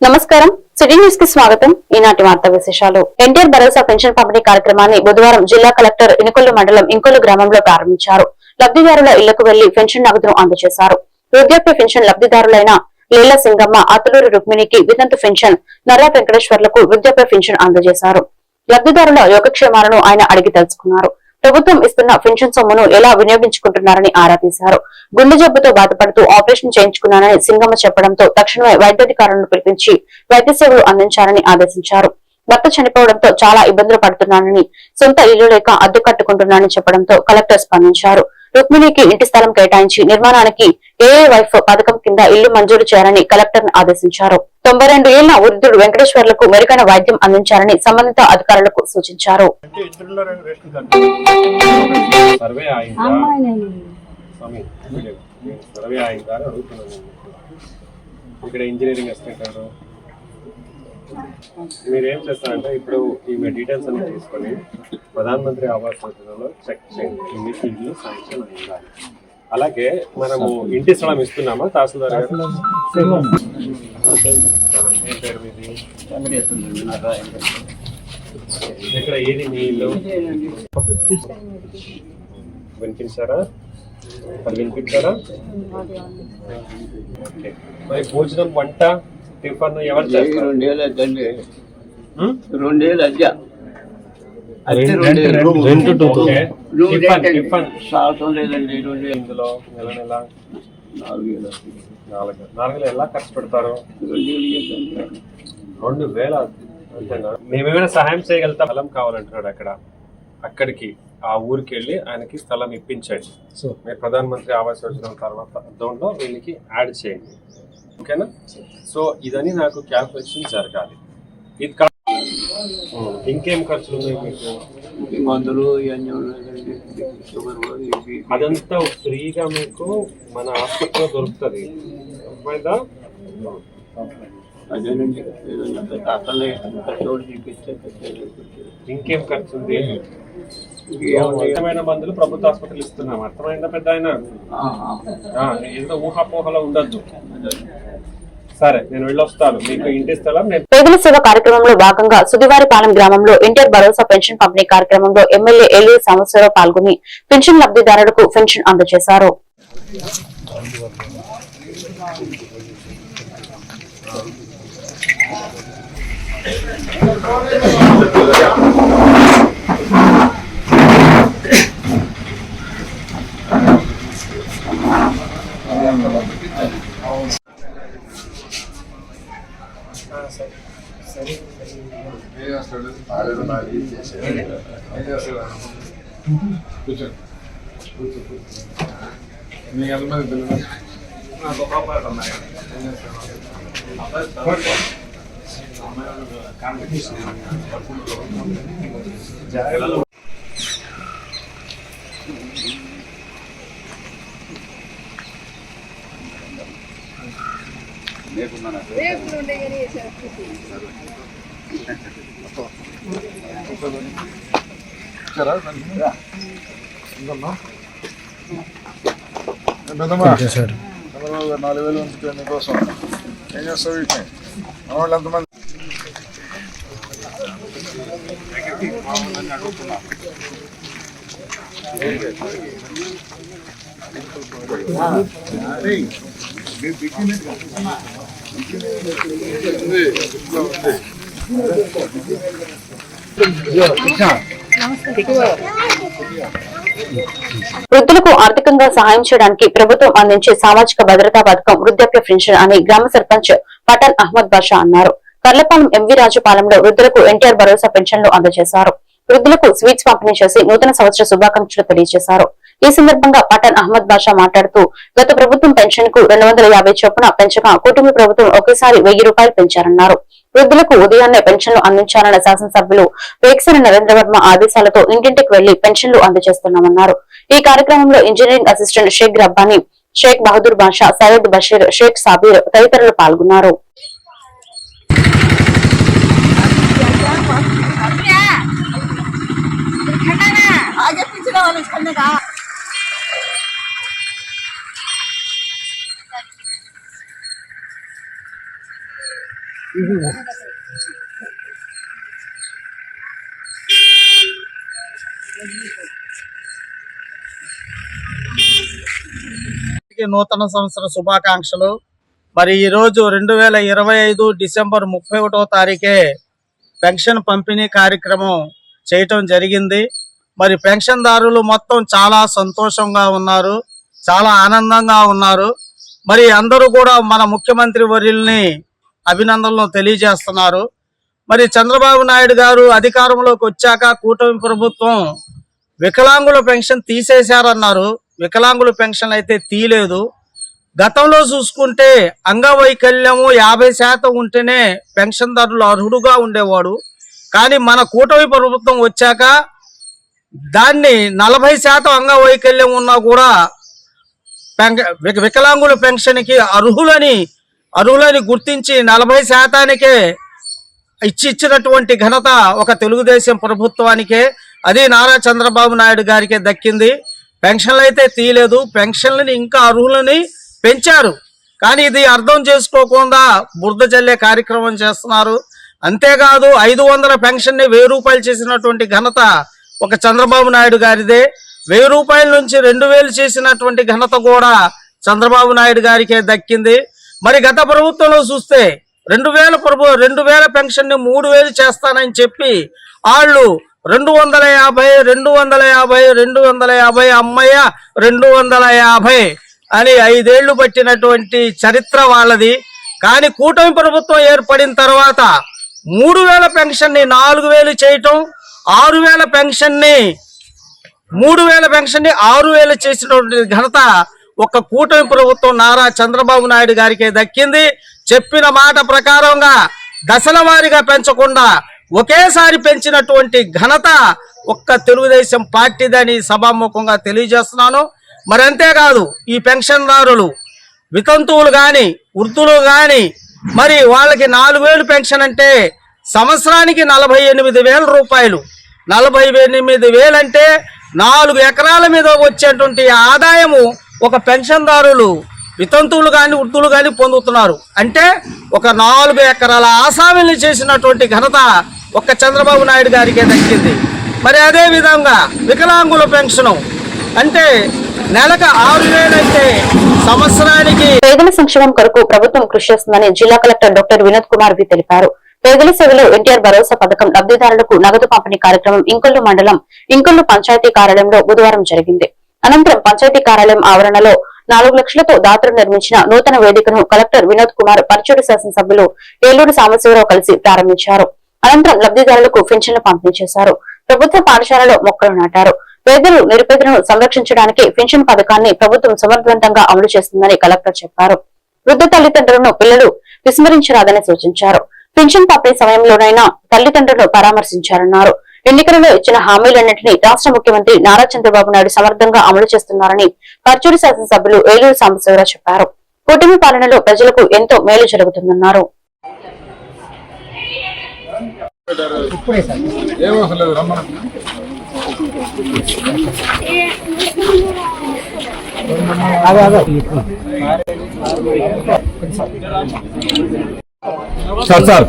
నమస్కారం, city news కి స్వాగతం. ఈనాటి వార్తా విశేషాలు. ఎన్టీఆర్ భరోసా పెన్షన్ పంపిణీ కార్యక్రమాన్ని బుధవారం జిల్లా కలెక్టర్ ఇనుకొల్లు మండలం ఇంకొల్లు గ్రామంలో ప్రారంభించారు. లబ్దిదారుల ఇళ్లకు వెళ్లి పెన్షన్ నగదును అందజేశారు. వృద్ధాప్య పెన్షన్ లబ్దిదారులైన లేళ్ల సింగమ్మ, అతులూరి రుక్మిణికి వితంతు పెన్షన్, నర్రా వెంకటేశ్వర్లకు వృద్ధాప్య పెన్షన్ అందజేశారు. లబ్దిదారుల యోగక్షేమాలను ఆయన అడిగి తెలుసుకున్నారు. ప్రభుత్వం ఇస్తున్న పెన్షన్ సొమ్మును ఎలా వినియోగించుకుంటున్నారని ఆరా తీశారు. గుండె జబ్బుతో బాధపడుతూ ఆపరేషన్ చేయించుకున్నానని సింగమ్మ చెప్పడంతో తక్షణమే వైద్యాధికారులను పిలిపించి వైద్య సేవలు అందించాలని ఆదేశించారు. భర్త చనిపోవడంతో చాలా ఇబ్బందులు పడుతున్నానని, సొంత ఇల్లు లేక అద్దె కట్టుకుంటున్నానని చెప్పడంతో కలెక్టర్ స్పందించారు. రుక్మిణికి ఇంటి స్థలం కేటాయించి నిర్మాణానికి ఏఏ వైఫ్ పథకం కింద ఇల్లు మంజూరు చేయాలని కలెక్టర్ ఆదేశించారు. 92 ఏళ్ల వృద్ధుడు వెంకటేశ్వర్లకు మెరుగైన వైద్యం అందించాలని సంబంధిత అధికారులకు సూచించారు. మీరేం చేస్తారంటే ఇప్పుడు ఈమె డీటెయిల్స్ అన్ని తీసుకొని ప్రధానమంత్రి ఆవాస్ యోజనలో చెక్ చేయండి, మీకు ఇల్లు శాంక్షన్ అయిందా. అలాగే మనము ఇంటి స్థలం ఇస్తున్నామా తహసీల్దార్ గారు? ఏం పేరు మీది? ఇక్కడ ఏది మీ ఇల్లు? వినిపించారా? అది వినిపించారా? మరి భోజనం, వంట, టిఫన్ ఎవరు చేస్తారు? 2 ఏళ్ళ అద్దె. 2 ఏళ్ళ అద్దె. ఇందులో నెల నెల 4 ఎలా ఖర్చు పెడతారు? 2000 అంతేనా? మేమేమైనా సహాయం చేయగలుగుతాం? స్థలం కావాలంటున్నాడు అక్కడికి ఆ ఊరికి వెళ్ళి ఆయనకి స్థలం ఇప్పించండి. మీరు ప్రధానమంత్రి ఆవాస్ యోజన తర్వాత దాంట్లో వీళ్ళకి యాడ్ చేయండి. ఓకేనా? సో ఇదని నాకు క్యాల్కులేషన్ జరగాలి. ఇది ఇంకేం ఖర్చులు ఉన్నాయి మీకు? మందులు అదంతా ఫ్రీగా మీకు మన హాస్పిటల్లో దొరుకుతుంది. అర్థమైందా? ఇంకేం ఖర్చు ఉంది? మందులు ప్రభుత్వ హాస్పిటల్ ఇస్తున్నాం. అర్థమైందా పెద్ద ఆయన? ఏదో ఊహాపోహలో ఉండద్దు. సరే, నేను వెళ్ళొస్తాను. మీకు ఇంటి స్థలం. పేదల సేవ కార్యక్రమంలో భాగంగా సుదివారిపాలెం గ్రామంలో ఎన్టీఆర్ భరోసా పెన్షన్ పంపిణీ కార్యక్రమంలో ఎమ్మెల్యే ఏలూరు సంవత్సరాలు పాల్గొని పెన్షన్ లబ్దిదారులకు పెన్షన్ అందజేశారు. మీ అమ్మాయి పిల్లలు నాకు ఒక ఉన్నాయి. చేశారు 4000 ఉంచుతుంది కోసం ఏం చేస్తావు వీటిని మన వాళ్ళు ఎంతమంది వృద్ధులకు ఆర్థికంగా సహాయం చేయడానికి ప్రభుత్వం అందించే సామాజిక భద్రతా పథకం వృద్ధాప్య పెన్షన్ అని గ్రామ సర్పంచ్ పఠాన్ అహ్మద్ బాషా అన్నారు. కర్లపాలెం ఎంవి రాజుపాలెంలో వృద్ధులకు ఎన్టీఆర్ భరోసా పెన్షన్లు అందజేశారు. వృద్ధులకు స్వీట్స్ పంపిణీ చేసి నూతన సంవత్సర శుభాకాంక్షలు తెలియజేశారు. ఈ సందర్భంగా పఠాన్ అహ్మద్ బాషా మాట్లాడుతూ గత ప్రభుత్వం పెన్షన్ కు 250 చొప్పున పెంచగా కూటమి ప్రభుత్వం ఒకేసారి 1000 రూపాయలు పెంచారన్నారు. వృద్ధులకు ఉదయాన్నే పెన్షన్లు అందించాలన్న శాసనసభ్యులు వేక్సన నరేంద్ర వర్మ ఆదేశాలతో ఇంటింటికి వెళ్లి పెన్షన్లు అందజేస్తున్నామన్నారు. ఈ కార్యక్రమంలో ఇంజనీరింగ్ అసిస్టెంట్ షేక్ రబ్బానీ, షేక్ బహదూర్ బాషా, సయ్యద్ బషీర్, షేక్ సాబీర్ తదితరులు పాల్గొన్నారు. నూతన సంవత్సర శుభాకాంక్షలు. మరి ఈ రోజు 2025 డిసెంబర్ 31వ తారీఖే పెన్షన్ పంపిణీ కార్యక్రమం చేయటం జరిగింది. మరి పెన్షన్దారులు మొత్తం చాలా సంతోషంగా ఉన్నారు, చాలా ఆనందంగా ఉన్నారు. మరి అందరూ కూడా మన ముఖ్యమంత్రి వర్యుల్ని అభినందనలు తెలియజేస్తున్నారు. మరి చంద్రబాబు నాయుడు గారు అధికారంలోకి వచ్చాక కూటమి ప్రభుత్వం వికలాంగుల పెన్షన్ తీసేశారన్నారు. వికలాంగుల పెన్షన్ అయితే తీయలేదు. గతంలో చూసుకుంటే అంగవైకల్యము 50% ఉంటేనే పెన్షన్దారులు అర్హుడుగా ఉండేవాడు. కానీ మన కూటమి ప్రభుత్వం వచ్చాక దాన్ని 40% అంగవైకల్యం ఉన్నా కూడా వికలాంగుల పెన్షన్కి అర్హులని గుర్తించి 40%కే ఇచ్చినటువంటి ఘనత ఒక తెలుగుదేశం ప్రభుత్వానికే, అది నారా చంద్రబాబు నాయుడు గారికే దక్కింది. పెన్షన్లు అయితే తీయలేదు, పెన్షన్లని ఇంకా అర్హులని పెంచారు. కానీ ఇది అర్థం చేసుకోకుండా బురద జల్లే కార్యక్రమం చేస్తున్నారు. అంతేకాదు 500 పెన్షన్ని 1000 రూపాయలు చేసినటువంటి ఘనత ఒక చంద్రబాబు నాయుడు గారిదే. 1000 రూపాయల నుంచి 2000 చేసినటువంటి ఘనత కూడా చంద్రబాబు నాయుడు గారికే దక్కింది. మరి గత ప్రభుత్వంలో చూస్తే 2000 పెన్షన్ ని 3000 చేస్తానని చెప్పి వాళ్ళు 250 అమ్మయ్య 250 అని 5 ఏళ్లు పట్టినటువంటి చరిత్ర వాళ్ళది. కానీ కూటమి ప్రభుత్వం ఏర్పడిన తర్వాత 3000 పెన్షన్ ని 4000 చేయటం, 6000 పెన్షన్ ని 6000 చేసినటువంటి ఘనత ఒక కూటమి ప్రభుత్వం నారా చంద్రబాబు నాయుడు గారికే దక్కింది. చెప్పిన మాట ప్రకారంగా దశల వారీగా పెంచకుండా ఒకేసారి పెంచినటువంటి ఘనత ఒక్క తెలుగుదేశం పార్టీదని సభాముఖంగా తెలియజేస్తున్నాను. మరి అంతేకాదు ఈ పెన్షన్దారులు వితంతువులు కానీ వృద్ధులు కానీ మరి వాళ్ళకి 4000 పెన్షన్ అంటే సంవత్సరానికి 48,000 రూపాయలు. 48,000 అంటే 4 ఎకరాల మీద వచ్చేటువంటి ఆదాయము ఒక పెన్షన్దారులు వితంతువులు కానీ వృద్ధులు కానీ పొందుతున్నారు. అంటే ఒక 4 ఎకరాల ఆసామిని చేసినటువంటి ఘనత ఒక్క చంద్రబాబు నాయుడు గారికే దక్కింది. మరి అదే విధంగా వికలాంగుల పెన్షన్ అంటే నెలకు 6,000 అంటే సంవత్సరానికి. పేదల సంక్షేమం కొరకు ప్రభుత్వం కృషి చేస్తుందని జిల్లా కలెక్టర్ డాక్టర్ వినోద్ కుమార్ వి తెలిపారు. పేదల సేవలో ఎన్టీఆర్ భరోసా పథకం లబ్ధిదారులకు నగదు పంపిణీ కార్యక్రమం ఇంకొల్లు మండలం ఇంకొల్లు పంచాయతీ కార్యాలయంలో బుధవారం జరిగింది. అనంతరం పంచాయతీ కార్యాలయం ఆవరణలో 4 లక్షలతో దాతలు నిర్మించిన నూతన వేదికను కలెక్టర్ వినోద్ కుమార్, పరచూరు శాసనసభ్యులు ఏలూరు సాంబశివరావు కలిసి ప్రారంభించారు. అనంతరం లబ్ధిదారులకు పెన్షన్లు పంపిణీ చేశారు. ప్రభుత్వ పాఠశాలలో మొక్కలు నాటారు. పేదలు నిరుపేదలను సంరక్షించడానికి పెన్షన్ పథకాన్ని ప్రభుత్వం సమర్థవంతంగా అమలు చేస్తుందని కలెక్టర్ చెప్పారు. వృద్ధ తల్లిదండ్రులను పిల్లలు విస్మరించరాదని సూచించారు. పింఛన్ పంపిణీ సమయంలోనైనా తల్లిదండ్రులను పరామర్శించారన్నారు. ఎన్నికలలో ఇచ్చిన హామీలన్నింటినీ రాష్ట్ర ముఖ్యమంత్రి నారా చంద్రబాబు నాయుడు సమర్థంగా అమలు చేస్తున్నారని పర్చూరు శాసనసభ్యులు ఏలూరు సాంబశివరావు చెప్పారు. కూటమి పాలనలో ప్రజలకు ఎంతో మేలు జరుగుతుందన్నారు. సార్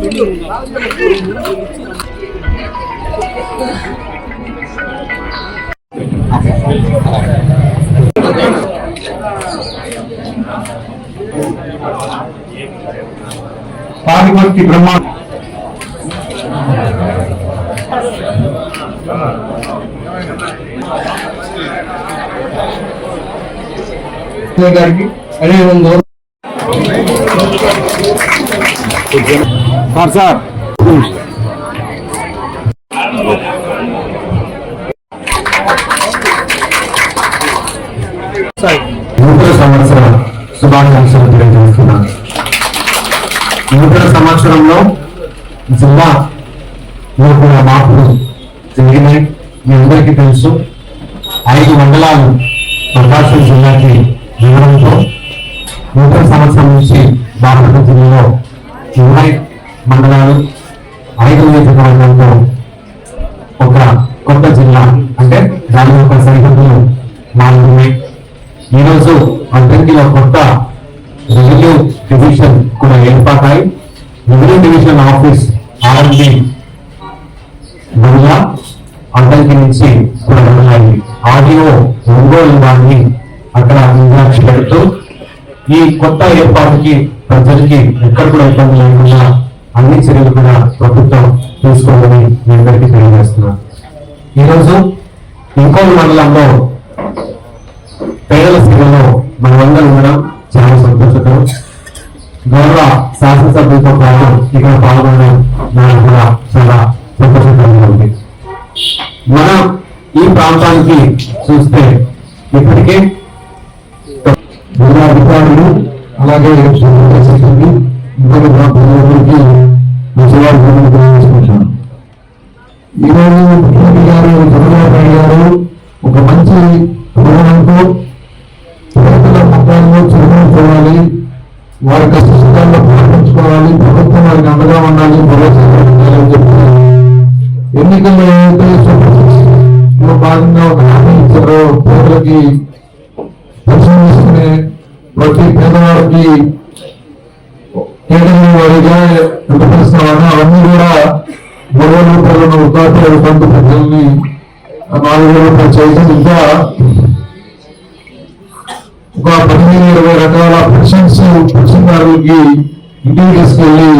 పాదిభక్తి బ్రహ్మ గారికి అదే సార్ నూతన సంవత్సర శుభాకాంక్షలు తెలియజేస్తున్నాను. నూతన సంవత్సరంలో జిల్లా కూడా మార్పులు జరిగినాయి. మీ అందరికీ తెలుసు. 5 మండలాలు ప్రకాశం జిల్లాకి వివరంతో నూతన సంవత్సరం నుంచి బాపట్ల జిల్లాలో 20 మండలాలు 5 నియోజకవర్గాలతో ఒక కొత్త జిల్లా అంటే దాని యొక్క సరిహద్దులు 4 ఉన్నాయి. ఈరోజు అద్దంకిలో కొత్త రెవెన్యూ డివిజన్ కూడా ఏర్పాటాయి. రెవెన్యూ డివిజన్ ఆఫీస్ ఆర్ఎండి బంగ్లా అద్దంకి నుంచి కూడా మొదలైంది. ఆడియో ఒంగోలు వారిని అక్కడ ఇంజాక్ష పెడుతూ ఈ కొత్త ఏర్పాటుకి ప్రజలకి ఎక్కడ కూడా ఇబ్బంది లేకుండా అన్ని చర్యలు కూడా ప్రభుత్వం తీసుకోవాలని మీ అందరికీ తెలియజేస్తున్నాను. ఈరోజు ఇంకోలు మండలంలో పేదల సేవలో మనమందరం ఉండడం చాలా సంతోషకరం. గౌరవ శాసనసభ్యులతో పాటు ఇక్కడ పాల్గొనడం నాకు కూడా చాలా సంతోషకరంగా ఉంది. మనం ఈ ప్రాంతానికి చూస్తే ఇప్పటికే జిల్లా అధికారులు అలాగే సిబ్బంది ఇద్దరు ప్రజలకి తెలియజేసుకుంటాను. ఈరోజు ముఖ్యమంత్రి గారు చంద్రబాబు నాయుడు గారు ఒక మంచి ప్రమాణంతో రైతుల మొత్తాల్లో చదువు చేయాలి, వారి కష్టసుఖాల్లో పాటించుకోవాలి, ప్రభుత్వం వారికి అండగా ఉండాలి, భరోసా అని చెప్పి ఎన్నికల్లో ఏదైతే సూపర్ భాగంగా ఒక హామీ ఇచ్చారో పేదలకి దర్శనం చేసుకునే ప్రతి పేదవాడికి కేటగిరీ వారిగా ఎంత పరిశ్రమ అవన్నీ కూడా 3,000 రూపాయలను వృద్ధాప్య బంధు ప్రజల్ని 4,000 రూపాయలు చేయడం, ఇంకా ఒక 15-20 రకాల పెన్షన్దారులకి ఇంటికి తీసుకెళ్లి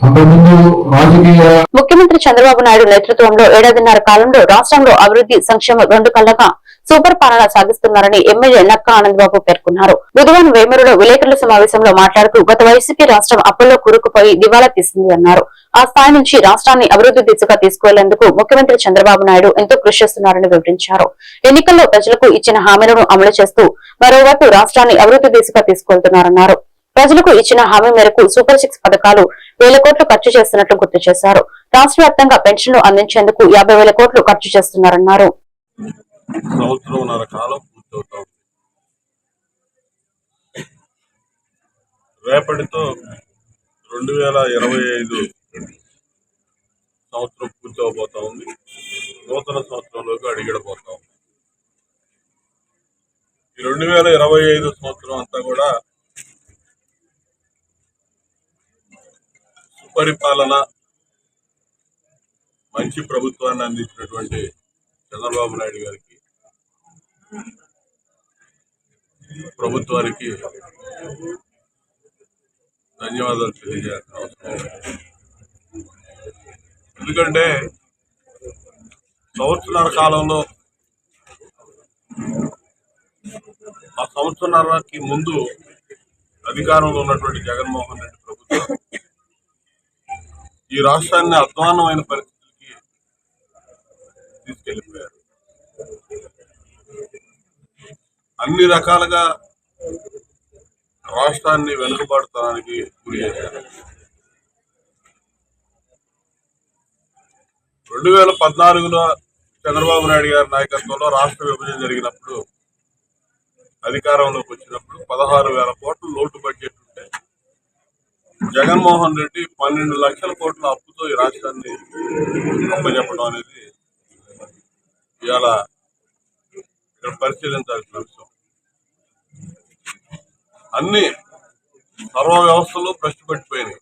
అంతకుముందు రాజకీయ ముఖ్యమంత్రి చంద్రబాబు నాయుడు నేతృత్వంలో 7.5 కాలంలో రాష్ట్రంలో అభివృద్ధి సంక్షేమ 2 కళ్లగా సూపర్ పాలన సాగిస్తున్నారని ఎమ్మెల్యే నక్కా ఆనందబాబు పేర్కొన్నారు. బుధవారం వేమూరులో విలేకరుల సమావేశంలో మాట్లాడుతూ గత వైసీపీ రాష్ట్రం అప్పుల్లో కూరుకుపోయి దివాలా తీసింది అన్నారు. ఆ స్థాయి నుంచి రాష్ట్రాన్ని అభివృద్ధి దిశగా తీసుకువెళ్లేందుకు ముఖ్యమంత్రి చంద్రబాబు నాయుడు ఎంతో కృషి చేస్తున్నారని వివరించారు. ఎన్నికల్లో ప్రజలకు ఇచ్చిన హామీలను అమలు చేస్తూ మరోవైపు రాష్ట్రాన్ని అభివృద్ధి దిశగా తీసుకువెళ్తున్నారన్నారు. ప్రజలకు ఇచ్చిన హామీ మేరకు సూపర్ 6 పథకాలు 1,000 కోట్లు ఖర్చు చేస్తున్నట్లు గుర్తు చేశారు. రాష్ట్ర వ్యాప్తంగా పెన్షన్లు అందించేందుకు 50,000 కోట్లు ఖర్చు చేస్తున్నారన్నారు. సంవత్సరంన్నర కాలం పూర్తవుతాం. రేపటితో 2025 సంవత్సరం పూర్తవబోతా ఉంది. నూతన సంవత్సరంలోకి అడిగిడబోతాం. ఈ 2025 సంవత్సరం అంతా కూడా సుపరిపాలన, మంచి ప్రభుత్వాన్ని అందించినటువంటి చంద్రబాబు నాయుడు గారికి, ప్రభుత్వానికి ధన్యవాదాలు తెలియజేయాల్సిన అవసరం. ఎందుకంటే సంవత్సరాల కాలంలో ఆ సంవత్సరాలకి ముందు అధికారంలో ఉన్నటువంటి జగన్మోహన్ రెడ్డి ప్రభుత్వం ఈ రాష్ట్రాన్ని అధ్వాన్నమైన పరిస్థితులకి తీసుకెళ్లిపోయారు. అన్ని రకాలుగా రాష్ట్రాన్ని వెనుకబాటుతనానికి గురి చేశారు. 2014లో చంద్రబాబు నాయుడు గారి నాయకత్వంలో రాష్ట్ర విభజన జరిగినప్పుడు అధికారంలోకి వచ్చినప్పుడు 16,000 కోట్ల లోటు బడ్జెట్ ఉంటే జగన్మోహన్ రెడ్డి 12 లక్షల కోట్ల అప్పుతో ఈ రాష్ట్రాన్ని అప్పచెప్పడం అనేది ఇవాళ ఇక్కడ పరిశీలించాల్సిన అంశం. అన్ని సర్వ వ్యవస్థలు భ్రష్టుపట్టిపోయినాయి.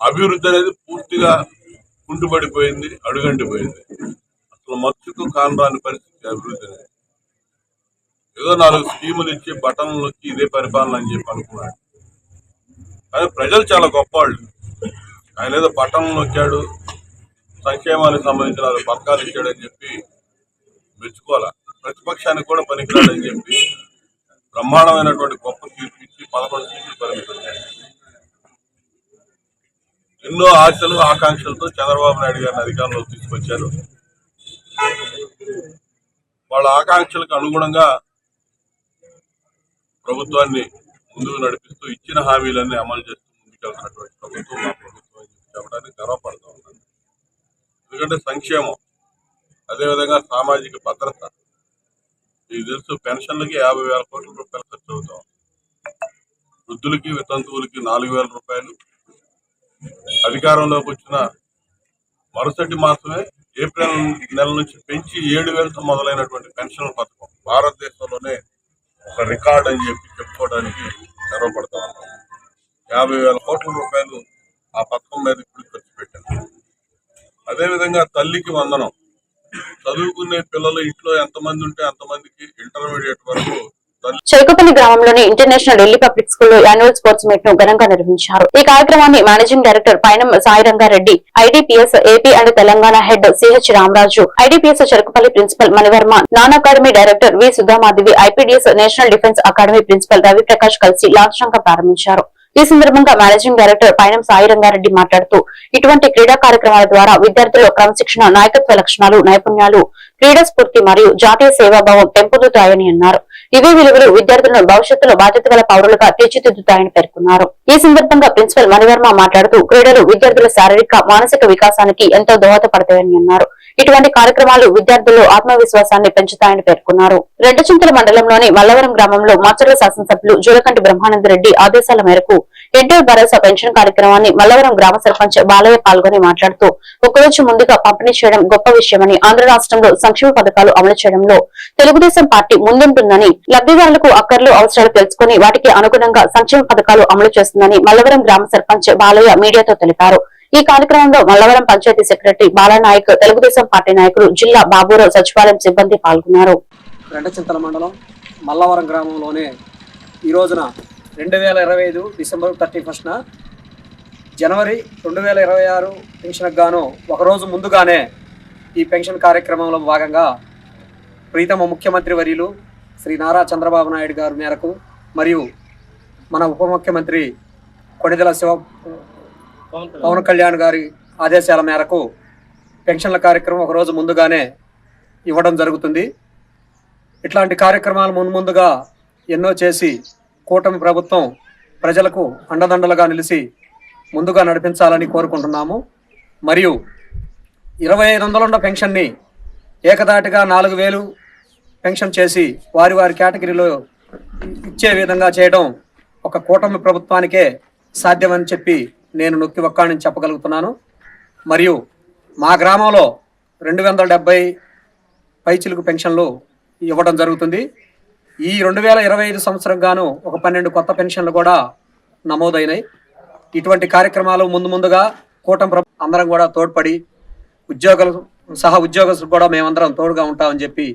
అభివృద్ధి అనేది పూర్తిగా కుంటుపడిపోయింది, అడుగంటిపోయింది. అసలు మచ్చుకు కానరాని పరిస్థితి అభివృద్ధి అనేది. ఏదో 4 స్కీములు ఇచ్చి బటన్లకి ఇదే పరిపాలన అని చెప్పి అనుకున్నాడు. కానీ ప్రజలు చాలా గొప్పవాళ్ళు. ఆయన ఏదో బటన్లు నొక్కాడు, సంక్షేమానికి సంబంధించిన 4 పథకాలు ఇచ్చాడని చెప్పి మెచ్చుకోవాలా. ప్రతిపక్షానికి కూడా పనికిరాడని చెప్పి బ్రహ్మాండమైనటువంటి గొప్ప తీర్పు ఇచ్చి 11 సీట్లు పరిమితం. ఎన్నో ఆశలు ఆకాంక్షలతో చంద్రబాబు నాయుడు గారిని అధికారంలోకి తీసుకొచ్చారు. వాళ్ళ ఆకాంక్షలకు అనుగుణంగా ప్రభుత్వాన్ని ముందుకు నడిపిస్తూ ఇచ్చిన హామీలన్నీ అమలు చేస్తూ ముందుకెళ్తున్నటువంటి ప్రభుత్వం మా ప్రభుత్వం చెప్పడానికి గర్వపడుతూ ఉన్నాను. ఎందుకంటే సంక్షేమం, అదేవిధంగా సామాజిక భద్రత, మీకు తెలుసు పెన్షన్లకి 50,000 కోట్ల రూపాయలు ఖర్చు అవుతాం. వృద్ధులకి వితంతువులకి 4,000 రూపాయలు. అధికారంలోకి వచ్చిన మరుసటి మాసమే ఏప్రిల్ నెల నుంచి పెంచి 7,000తో మొదలైనటువంటి పెన్షన్ల పథకం భారతదేశంలోనే ఒక రికార్డ్ అని చెప్పి చెప్పుకోవడానికి గర్వపడతా ఉన్నాం. 50,000 కోట్ల రూపాయలు ఆ పథకం మీద ఇప్పుడు ఖర్చు పెట్టారు. అదేవిధంగా తల్లికి వందనం, చదువుకునే పిల్లలు ఇంట్లో ఎంతమంది ఉంటే అంతమందికి ఇంటర్మీడియట్ వరకు. చెరుకుపల్లి గ్రామంలోని ఇంటర్నేషనల్ ఢిల్లీ పబ్లిక్ స్కూల్లో యాన్యువల్ స్పోర్ట్స్ మీట్ ను ఘనంగా నిర్వహించారు. ఈ కార్యక్రమాన్ని managing director Painam Sairangareddy, IDPS AP and Telangana head CH Ramaraju, IDPS Cherukupalli principal Manivarma, నాన్ academy director V Sudhamadhavi, IPDS national defence academy principal Ravi Prakash కలిసి లాంఛనంగా ప్రారంభించారు. ఈ సందర్భంగా మేనేజింగ్ డైరెక్టర్ పైనం సాయిరంగారెడ్డి మాట్లాడుతూ ఇటువంటి క్రీడా కార్యక్రమాల ద్వారా విద్యార్థుల్లో క్రమశిక్షణ, నాయకత్వ లక్షణాలు, నైపుణ్యాలు, క్రీడా స్ఫూర్తి మరియు జాతీయ సేవాభావం పెంపొందుతాయని అన్నారు. ఇవే విలువలు విద్యార్థులను భవిష్యత్తులో బాధ్యత గల పౌరులుగా తీర్చిదిద్దుతాయని పేర్కొన్నారు. ఈ సందర్భంగా ప్రిన్సిపల్ మణివర్మ మాట్లాడుతూ క్రీడలు విద్యార్థుల శారీరక, మానసిక వికాసానికి ఎంతో దోహదపడతాయని అన్నారు. ఇటువంటి కార్యక్రమాలు విద్యార్థుల్లో ఆత్మవిశ్వాసాన్ని పెంచుతాయని పేర్కొన్నారు. రెడ్డచింతల మండలంలోని మల్లవరం గ్రామంలో మాచర్ల శాసనసభ్యులు జూలకంటి బ్రహ్మానందరెడ్డి ఆదేశాల మేరకు ఎన్టీఆర్ భరోసా పెన్షన్ కార్యక్రమాన్ని మల్లవరం గ్రామ సర్పంచ్ బాలయ్య పాల్గొని మాట్లాడుతూ ఒకరోజు ముందుగా పంపిణీ చేయడం గొప్ప విషయమని, ఆంధ్ర రాష్ట్రంలో సంక్షేమ పథకాలు అమలు చేయడంలో తెలుగుదేశం పార్టీ ముందుంటుందని, లబ్ధిదారులకు అక్కర్లు అవసరాలు తెలుసుకుని వాటికి అనుగుణంగా సంక్షేమ పథకాలు అమలు చేస్తుందని మల్లవరం గ్రామ సర్పంచ్ బాలయ్య మీడియాతో తెలిపారు. ఈ కార్యక్రమంలో మల్లవరం పంచాయతీ సెక్రటరీ బాలనాయక్, తెలుగుదేశం పార్టీ నాయకులు జిల్లా బాబురావు, సచివాలయం సిబ్బంది పాల్గొన్నారు. రెడ్డచింతల మండలం మల్లవరం గ్రామంలోనే ఈ రోజున 2025 డిసెంబర్ 31న జనవరి 2026 పెన్షన్కు గాను ఒకరోజు ముందుగానే ఈ పెన్షన్ కార్యక్రమంలో భాగంగా ప్రీతమ ముఖ్యమంత్రి వర్యులు శ్రీ నారా చంద్రబాబు నాయుడు గారి మేరకు మరియు మన ఉప ముఖ్యమంత్రి కొణిదెల పవన్ కళ్యాణ్ గారి ఆదేశాల మేరకు పెన్షన్ల కార్యక్రమం ఒకరోజు ముందుగానే ఇవ్వడం జరుగుతుంది. ఇట్లాంటి కార్యక్రమాలు ముందుగా ఎన్నో చేసి కూటమి ప్రభుత్వం ప్రజలకు అండదండలుగా నిలిచి ముందుగా నడిపించాలని కోరుకుంటున్నాము. మరియు 2,500 ఉన్న పెన్షన్ని ఏకదాటిగా 4,000 పెన్షన్ చేసి వారి వారి కేటగిరీలో ఇచ్చే విధంగా చేయడం ఒక కూటమి ప్రభుత్వానికే సాధ్యమని చెప్పి నేను నొక్కి ఒక్కాణించి చెప్పగలుగుతున్నాను. మరియు మా గ్రామంలో 270 పైచిలుకు పెన్షన్లు ఇవ్వడం జరుగుతుంది. ఈ 2025 సంవత్సరం గాను ఒక 12 కొత్త పెన్షన్లు కూడా నమోదైనాయి. ఇటువంటి కార్యక్రమాలు ముందుగా కూటమి అందరం కూడా తోడ్పడి ఉద్యోగస్తులు కూడా మేమందరం తోడుగా ఉంటామని చెప్పి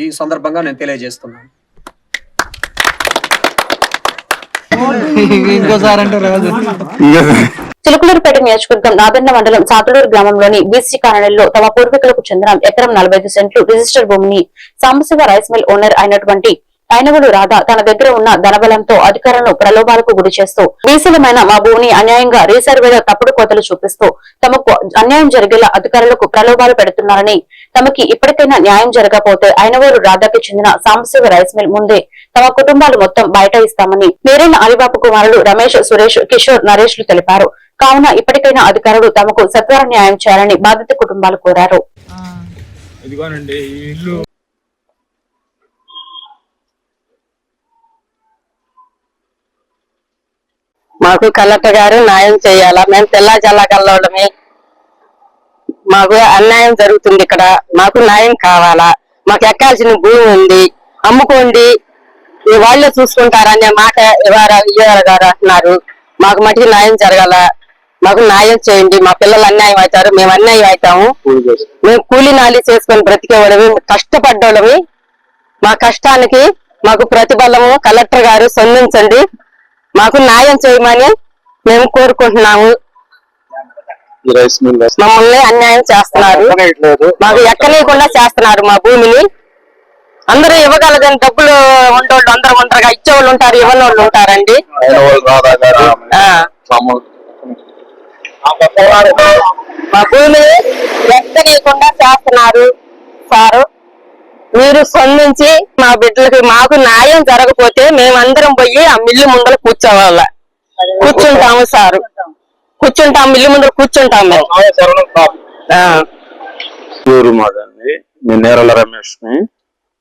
ఈ సందర్భంగా నేను తెలియజేస్తున్నాను. చిలుకలూరుపేట నియోజకవర్గం నాదన్న మండలం సాతులూరు గ్రామంలోని బీసీ కాలనీలో తమ పూర్వీకులకు చెందిన ఎకరం 45 సెంట్లు రిజిస్టర్ భూమిని సాంబశివ రైస్ మిల్ ఓనర్ అయినటువంటి అయినవడు రాధ తన దగ్గర ఉన్న ధనబలంతో అధికారులను ప్రలోభాలకు గురి చేస్తూ బీసీలమైన మా భూమిని అన్యాయంగా రీసర్వేలో తప్పుడు కోతలు చూపిస్తూ తమకు అన్యాయం జరిగేలా అధికారులకు ప్రలోభాలు పెడుతున్నారని, తమకి ఇప్పటికైనా న్యాయం జరగకపోతే అయినవడు రాధాకి చెందిన సాంబశివ రైస్ మిల్ ముందే తమ కుటుంబాలు మొత్తం బైఠాయిస్తామని మేరైన అలిబాబు కుమారుడు రమేష్, సురేష్, కిషోర్, నరేష్ లు తెలిపారు. కావున ఇప్పటికైనా అధికారులు తమకు సత్వర న్యాయం చేయాలని బాధిత కుటుంబాలు కోరారు. మాకు కలెక్టర్ గారు న్యాయం చేయాలా, మేము తెల్లా జల్లగల్లోడమే, మాకు అన్యాయం జరుగుతుంది ఇక్కడ, మాకు న్యాయం కావాలా, మాకు ఎక్కాల్సిన భూమి ఉంది, అమ్ముకోండి వాళ్ళే చూసుకుంటారనే మాట ఇవ్వాలి గారు అంటున్నారు. మాకు మటుకు న్యాయం జరగాల, మాకు న్యాయం చేయండి. మా పిల్లలు అన్యాయం అవుతారు, మేము అన్యాయం అవుతాము. మేము కూలీ నాలి చేసుకొని బ్రతికేవాళ్ళమి, కష్టపడ్డోళ్ళమి. మా కష్టానికి మాకు ప్రతిఫలము కలెక్టర్ గారు స్పందించండి, మాకు న్యాయం చేయమని మేము కోరుకుంటున్నాము. మమ్మల్ని అన్యాయం చేస్తున్నారు, మాకు ఎక్కనీయకుండా చేస్తున్నారు. మా భూమిని అందరూ ఇవ్వగలదని డబ్బులు ఉండేవాళ్ళు అందరూ ఒంటరిగా ఇచ్చేవాళ్ళు ఉంటారు, ఇవ్వని వాళ్ళు ఉంటారండి. మా భూమిని ఎక్కనీయకుండా చేస్తున్నారు సారు. మీరు స్పందించి మా బిడ్డలకి మాకు న్యాయం జరగకపోతే మేమందరం పోయి ఆ మిల్లు ముందర కూర్చుంటాము సారు, కూర్చుంటాం, మిల్లు ముందర కూర్చుంటాం మేము. మాదండి, మీ నేరల రమేష్ ని.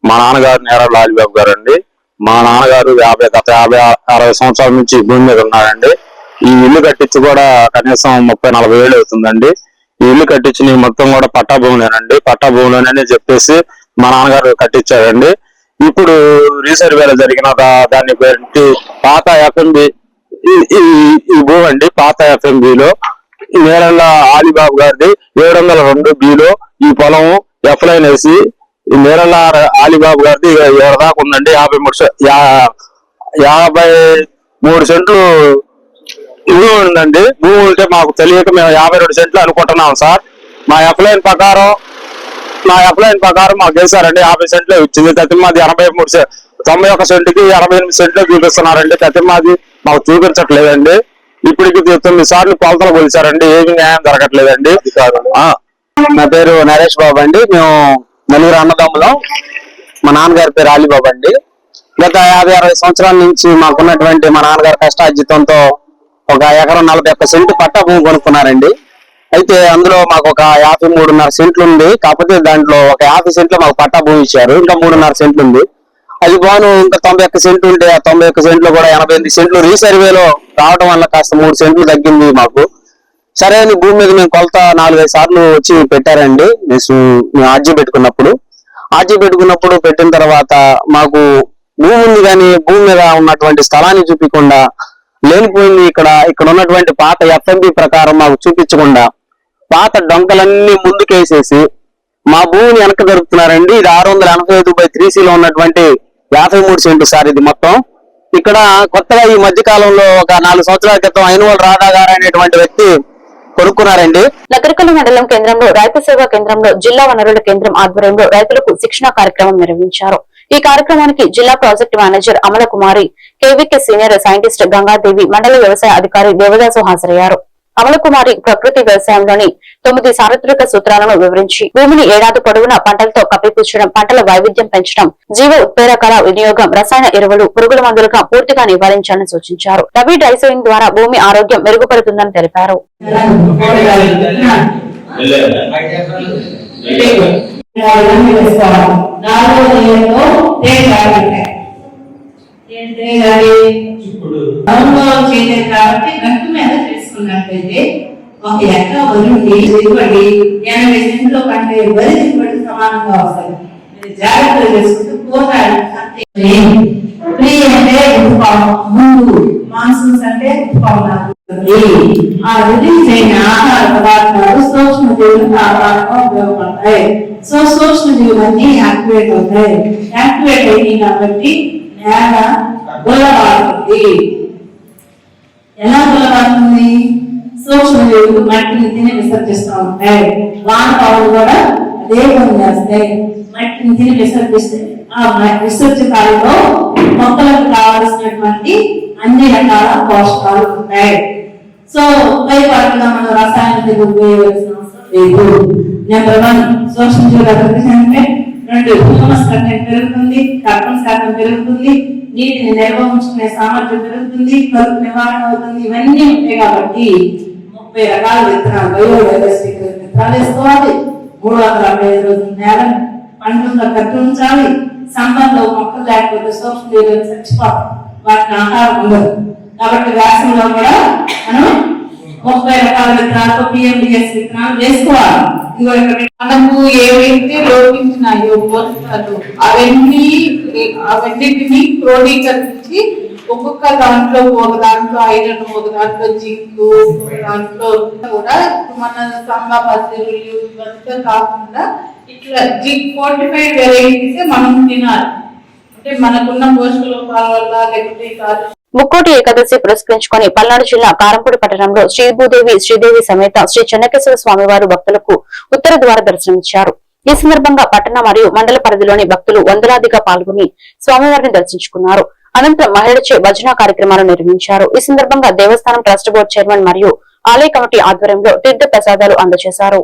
మా నాన్నగారు నేరల అలిబాబు గారు అండి. మా నాన్నగారు గత 50-60 సంవత్సరాల నుంచి భూమి మీద ఉన్నారండి. ఈ ఇల్లు కట్టించి కూడా కనీసం 30-40 ఏళ్ళు అవుతుందండి. ఈ ఇల్లు కట్టించిన మొత్తం కూడా పట్టా భూమిలోనండి, పట్టా భూమిలోనే చెప్పేసి మా నాన్నగారు కట్టించారండి. ఇప్పుడు రీసర్వేలో జరిగిన దాన్ని పెట్టి పాత ఎఫ్ఎంబి ఈ భూమి అండి, పాత ఎఫ్ఎంబిలో నేరళ్ళ ఆలిబాబు గారిది 702 బిలో ఈ పొలం ఎఫ్ లైన్ వేసి నేరళ్ళ ఆలిబాబు గారిది 7 దాకా ఉందండి. 53 సెంట్లు భూమి ఉందండి. భూమి ఉంటే మాకు తెలియక మేము 52 సెంట్లు అనుకుంటున్నాం సార్. మా ఎఫ్ లైన్ ప్రకారం మాకు చేశారండి 50 సెంట్లు ఇచ్చింది. తతిమాది 91 సెంటుకి 88 సెంట్లు చూపిస్తున్నారండి. తతిమాది మాకు చూపించట్లేదండి. ఇప్పటికి 9 సార్లు కొలతలు కొలిచారండి, ఏమి న్యాయం జరగట్లేదండి. నా పేరు నరేష్ బాబు అండి. మేము నలుగురు అన్నదమ్ములం. మా నాన్నగారి పేరు అలీబాబు అండి. గత 50-60 సంవత్సరాల నుంచి మాకున్నటువంటి మా నాన్నగారి కష్టార్జితంతో ఒక ఎకరం 41 సెంటు పట్టా భూమి కొనుక్కున్నారండి. అయితే అందులో మాకు ఒక 53.5 సెంట్లు ఉంది. కాకపోతే దాంట్లో ఒక 50 సెంట్లు మాకు పట్టా భూమి ఇచ్చారు, ఇంకా 3.5 సెంట్లు ఉంది. అది బాను ఇంకా 91 సెంట్లు ఉంటే ఆ 91 సెంట్లు కూడా 88 సెంట్లు రీసర్వేలో రావడం వల్ల కాస్త 3 సెంట్లు తగ్గింది మాకు. సరే అని భూమి మీద మేము కొలత 4-5 సార్లు వచ్చి పెట్టారండి. మేము ఆర్జీ పెట్టుకున్నప్పుడు పెట్టిన తర్వాత మాకు భూమి ఉంది కానీ భూమి మీద ఉన్నటువంటి స్థలాన్ని చూపించకుండా లేనిపోయింది. ఇక్కడ ఉన్నటువంటి పాత ఎఫ్ఎంబి ప్రకారం మాకు చూపించకుండా పాత డొంకలన్నీ ముందుకేసేసి మా భూమిని వెనక జరుపుతున్నారండి. ఇది 685/3C లో ఉన్నటువంటి 53 సెంట్లు సార్ ఇది మొత్తం. ఇక్కడ కొత్తగా ఈ మధ్య కాలంలో ఒక 4 సంవత్సరాల క్రితం అయినవోలు రాధా గారు అనేటువంటి వ్యక్తి కొనుక్కున్నారండి. నగరికల్లు మండలం కేంద్రంలో రైతు సేవా కేంద్రంలో జిల్లా వనరుల కేంద్రం ఆధ్వర్యంలో రైతులకు శిక్షణ కార్యక్రమం నిర్వహించారు. ఈ కార్యక్రమానికి జిల్లా ప్రాజెక్టు మేనేజర్ అమల కుమారి, కేవీకే సీనియర్ సైంటిస్ట్ గంగాదేవి, మండల వ్యవసాయ అధికారి దేవదాసు హాజరయ్యారు. అమలకుమారి ప్రకృతి వ్యవసాయంలోని 9 చారిత్రక సూత్రాలను వివరించి భూమిని ఏడాది పొడవునా పంటలతో కప్పిపుచ్చడం, పంటల వైవిధ్యం పెంచడం, జీవ ఉత్ప్రేరకాల వినియోగం, రసాయన ఎరువులు, పురుగుల మందులుగా పూర్తిగా నివారించాలని సూచించారు. రబీ డ్రై సోయింగ్ ద్వారా భూమి ఆరోగ్యం మెరుగుపడుతుందని తెలిపారు. చేసుకున్నట్లయితే ఒక ఎకరా వరి దిగుబడి 80 సెంట్లో కంటే వరి దిగుబడి సమానంగా వస్తుంది. జాగ్రత్తలు చేసుకుంటూ పోతాడు. ప్రీ అంటే ముందు, మాన్సూన్స్ అంటే ఆ రిలీజ్ అయిన ఆహార పదార్థాలు సూక్ష్మజీవులకు ఆహారంగా ఉపయోగపడతాయి. సూక్ష్మజీవులన్నీ యాక్టివేట్ అవుతాయి. యాక్టివేట్ అయింది కాబట్టి నేల గుల్లబారుతుంది. ఎలా గుల్లబారుతుంది? సూక్ష్మజీవులు మట్టిని తిని విసర్జిస్తూ ఉంటాయి. వానపాములు కూడా అదే పని చేస్తాయి. మట్టిని తిని విసర్జిస్తే ఆ విసర్జకాలలో మొక్కలకు కావలసినటువంటి అన్ని రకాల పోషకాలు ఉంటాయి. సో పైపాటుగా మనం రసాయన ఎరువులు వేయవలసిన అవసరం లేదు. నెంబర్ 1 శోషించే 2 హ్యూమస్ కంటెంట్ పెరుగుతుంది, కార్బన్ శాతం పెరుగుతుంది, నీటిని నిల్వ ఉంచుకునే సామర్థ్యం పెరుగుతుంది, కలుపు నివారణ అవుతుంది. ఇవన్నీ ఉంటాయి కాబట్టి 30 రకాల విత్తనాలు బయోడైవర్సిటీ విత్తనాలు వేసుకోవాలి. 365 రోజులు నేలను పంటలతో కట్టి ఉంచాలి. సంబంధంలో మొక్కలు లేకపోతే సూక్ష్మజీవులు చచ్చిపోతాం, వాటిని ఆహారం ఉండదు. కాబట్టి వ్యాసంలో కూడా మనం 30 రకాల విత్తనాలతో పిఎండిఎస్ విత్తనాలు వేసుకోవాలి. మనకు ఏవైతే లోపించినాయో పోషకాలు అవన్నిటిని క్రోడీకరించి ఒక్కొక్క దాంట్లో ఒక దాంట్లో ఐరన్, ఒక దాంట్లో జింక్, ఒక దాంట్లో కూడా మన సంబా పసిరులు ఇవంతా కాకుండా ఇట్లా జింక్ ఫోర్టిఫైడ్ వెరైటీస్ మనం తినాలి. అంటే మనకున్న పోషక లోపాల వల్ల లేకపోతే ముక్కోటి ఏకాదశి పురస్కరించుకొని పల్నాడు జిల్లా కారంపూడి పట్టణంలో శ్రీదేవి సమేత శ్రీ చెన్నకేశ్వర స్వామివారు భక్తులకు ఉత్తర ద్వార దర్శనమిచ్చారు. ఈ సందర్భంగా పట్టణ మరియు మండల పరిధిలోని భక్తులు వందలాదిగా పాల్గొని స్వామివారిని దర్శించుకున్నారు. అనంతరం మహిళలచే భజన కార్యక్రమాలు నిర్వహించారు. ఈ సందర్భంగా దేవస్థానం ట్రస్ట్ బోర్డు చైర్మన్ మరియు ఆలయ కమిటీ ఆధ్వర్యంలో తీర్థ ప్రసాదాలు అందజేశారు.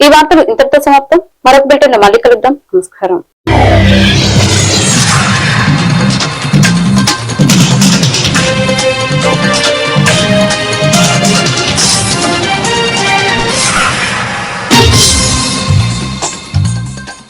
ఈ వార్తలు ఇంతటితో సమాప్తం. మరొక బిల్టన్లో మళ్ళీ కలుద్దాం. నమస్కారం.